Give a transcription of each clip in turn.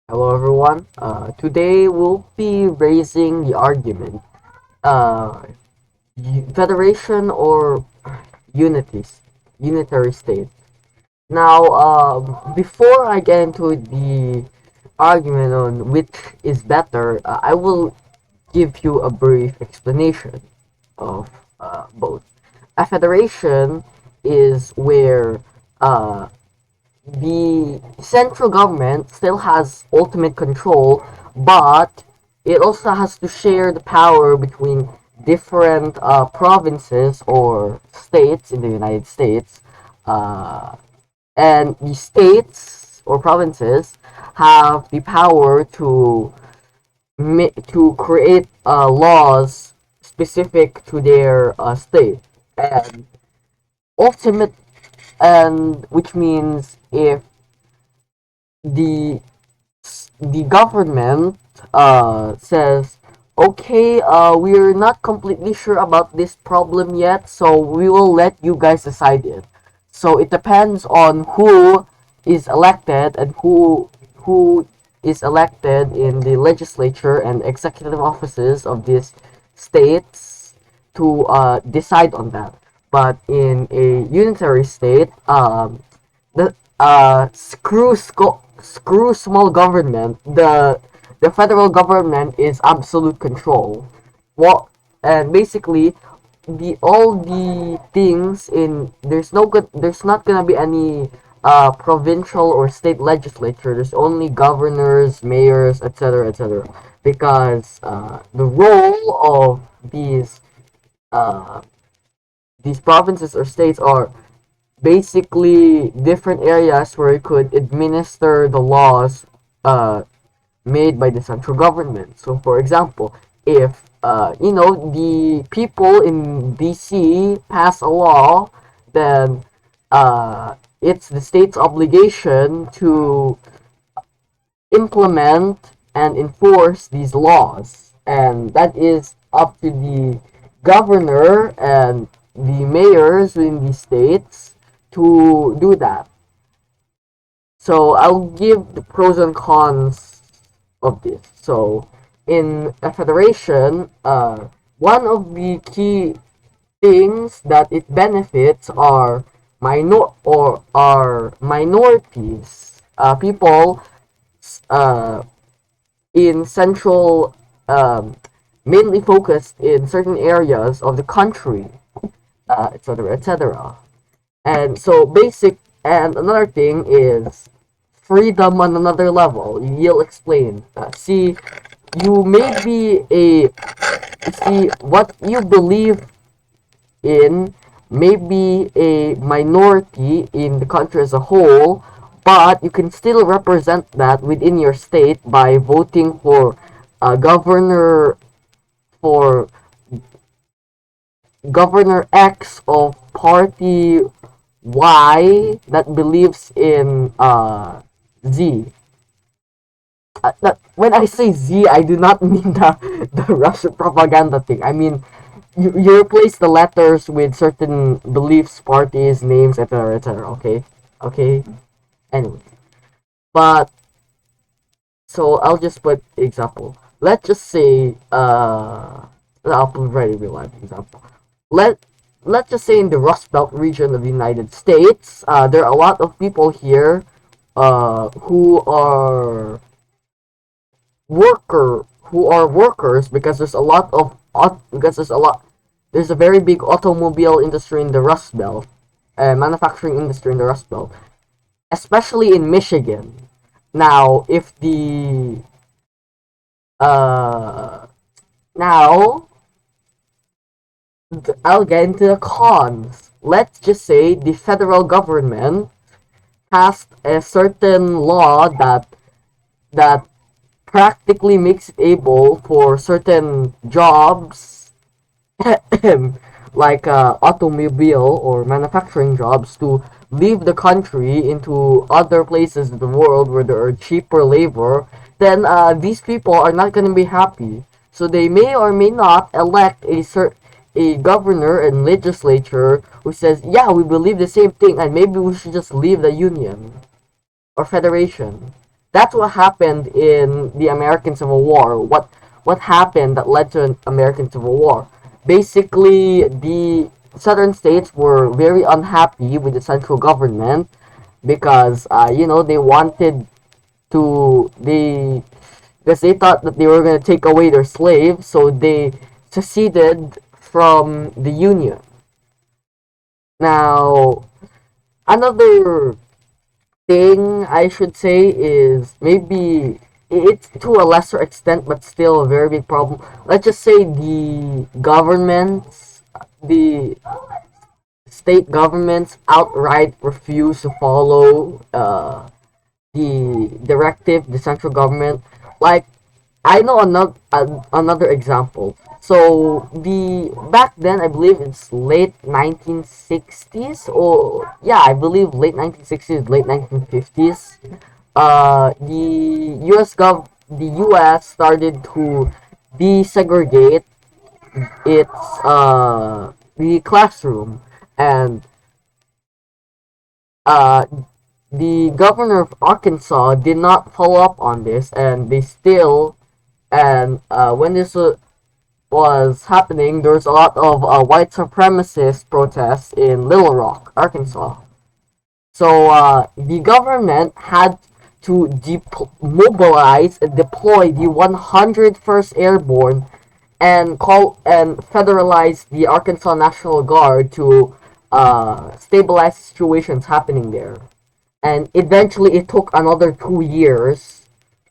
Hello, everyone. Today we'll be raising the argument: uh, federation or unities, unitary state. Now, before I get into the argument on which is better, I will give you a brief explanation of both. A federation is where uh, the central government still has ultimate control, but it also has to share the power between different provinces or states in the United States. Uh, and the states or provinces have the power to create laws specific to their state, and ultimate and which means if the the government says, okay, we're not completely sure about this problem yet, so we will let you guys decide it. So it depends on who is elected and who is elected in the legislature and executive offices of these states to decide on that. But in a unitary state, the screw small government. The federal government is absolute control. What and basically the all the things in there's not gonna be any provincial or state legislature. There's only governors, mayors, etc., etc. Because the role of uh, these provinces or states are basically different areas where you could administer the laws uh, made by the central government. So, for example, if the people in BC pass a law, then it's the state's obligation to implement and enforce these laws, and that is up to the governor and the mayors in the states to do that. So I'll give the pros and cons of this. So in a federation, one of the key things that it benefits are minorities, people uh, in central, mainly focused in certain areas of the country, etc., etc. And so basic, and another thing is freedom on another level. You'll explain. You may be a see what you believe in may be a minority in the country as a whole, but you can still represent that within your state by voting for a for Governor X of Party Y that believes in Z. When I say Z, I do not mean the Russian propaganda thing. I mean, you replace the letters with certain beliefs, parties, names, etc., etc. Okay, okay. Anyway, but so I'll just put example. Let's just say I'll put very real life example. Let let's just say in the Rust Belt region of the United States, there are a lot of people here who are workers because there's a very big automobile industry in the Rust Belt, manufacturing industry in the Rust Belt, especially in Michigan. Now, if the uh now I'll get into the cons. Let's just say the federal government passed a certain law that practically makes it able for certain jobs like automobile or manufacturing jobs to leave the country into other places in the world where there are cheaper labor, then these people are not going to be happy. So they may or may not elect a governor and legislature who says, yeah, we believe the same thing and maybe we should just leave the union or federation. That's what happened in the American Civil War. What happened that led to an American Civil War? Basically, the southern states were very unhappy with the central government because they wanted to they because they thought that they were going to take away their slaves, so they seceded from the Union. Now, another thing I should say is maybe it's to a lesser extent, but still a very big problem. Let's just say the state governments outright refuse to follow the directive, the central government. Like I know another example. So the back then, I believe it's late 1960s, or yeah, I believe late 1960s, late 1950s. The U.S. started to desegregate its the classroom, and uh, the governor of Arkansas did not follow up on this, and they still and when this was happening, there was a lot of white supremacist protests in Little Rock, Arkansas. So the government had to mobilize and deploy the 101st Airborne and federalize the Arkansas National Guard to stabilize situations happening there. And eventually, it took another 2 years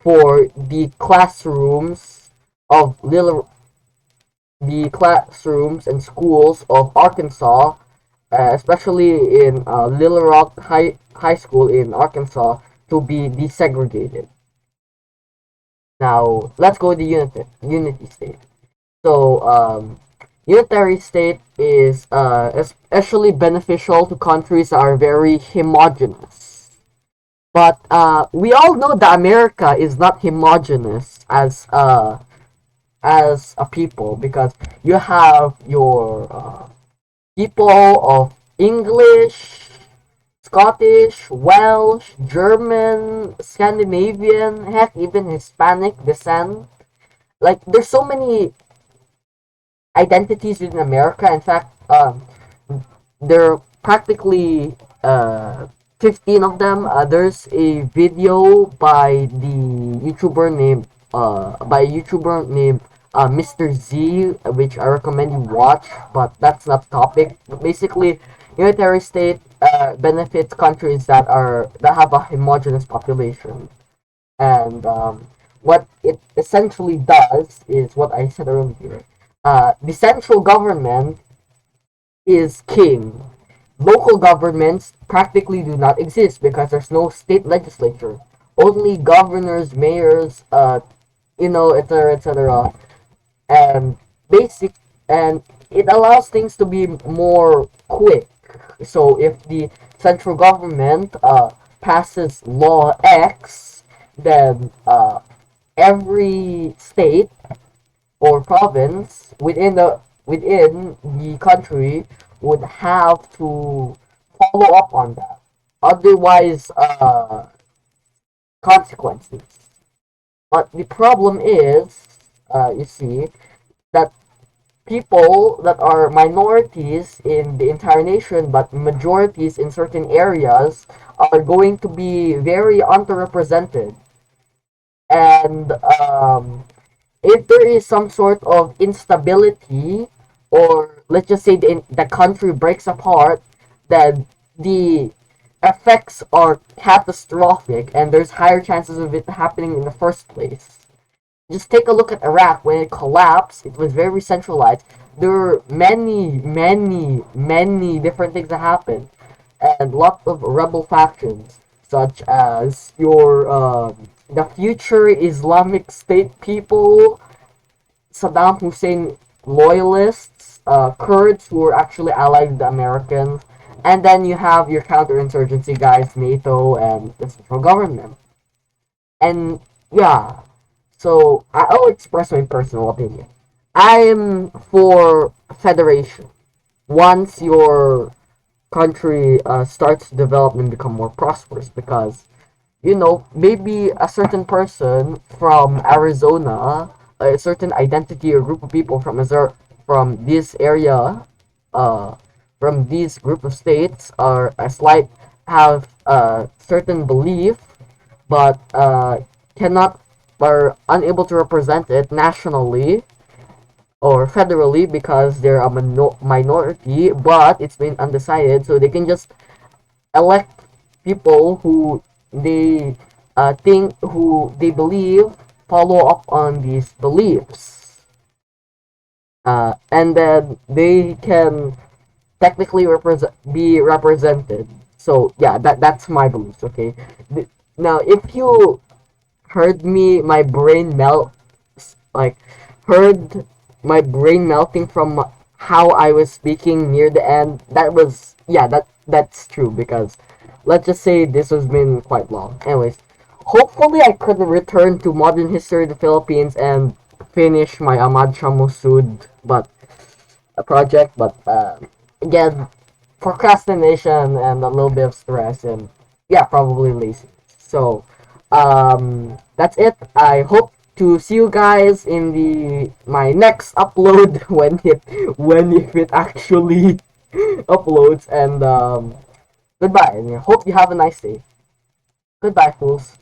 for of Little the classrooms and schools of Arkansas, especially in Little Rock High School in Arkansas, to be desegregated. Now, let's go to Unity State. So, Unitary State is especially beneficial to countries that are very homogeneous. But we all know that America is not homogeneous as a people because you have your people of English, Scottish, Welsh, German, Scandinavian, heck, even Hispanic descent. Like, there's so many identities in America. In fact, there are practically 15 of them. There's a video by a YouTuber named Mr. Z, which I recommend you watch, but that's not the topic. Basically, unitary state benefits countries that have a homogeneous population, and what it essentially does is what I said earlier. The central government is king. Local governments practically do not exist because there's no state legislature. Only governors, mayors, etc., etc. And basic and it allows things to be more quick. So if the central government passes law X, then every state or province within the country would have to follow up on that. Otherwise, consequences. But the problem is, you see, that people that are minorities in the entire nation but majorities in certain areas are going to be very underrepresented. And if there is some sort of instability, or let's just say the country breaks apart, then the effects are catastrophic and there's higher chances of it happening in the first place. Just take a look at Iraq. When it collapsed, it was very centralized. There were many different things that happened, and lots of rebel factions, such as the future Islamic State people, Saddam Hussein loyalists, Kurds who were actually allied with the Americans, and then you have your counterinsurgency guys, NATO, and the central government. And yeah, so I'll express my personal opinion. I'm for federation. Once your country starts to develop and become more prosperous, because maybe a certain person from Arizona, a certain identity or group of people from this area, uh, from these group of states are a slight have a certain belief, but cannot are unable to represent it nationally or federally because they're a minority, but it's been undecided, so they can just elect people who they think who they believe follow up on these beliefs, and then they can technically be represented. So yeah, that's my beliefs. Okay. Now, if you heard me, my brain melt, like heard my brain melting from how I was speaking near the end. That was, yeah, that's true because let's just say this has been quite long. Anyways, hopefully I could return to modern history of the Philippines and finish my Ahmad Shah Massoud but a project, but again, procrastination and a little bit of stress and yeah, probably lazy. So that's it. I hope to see you guys in the my next upload when if it actually uploads, and goodbye, and I hope you have a nice day. Goodbye, fools.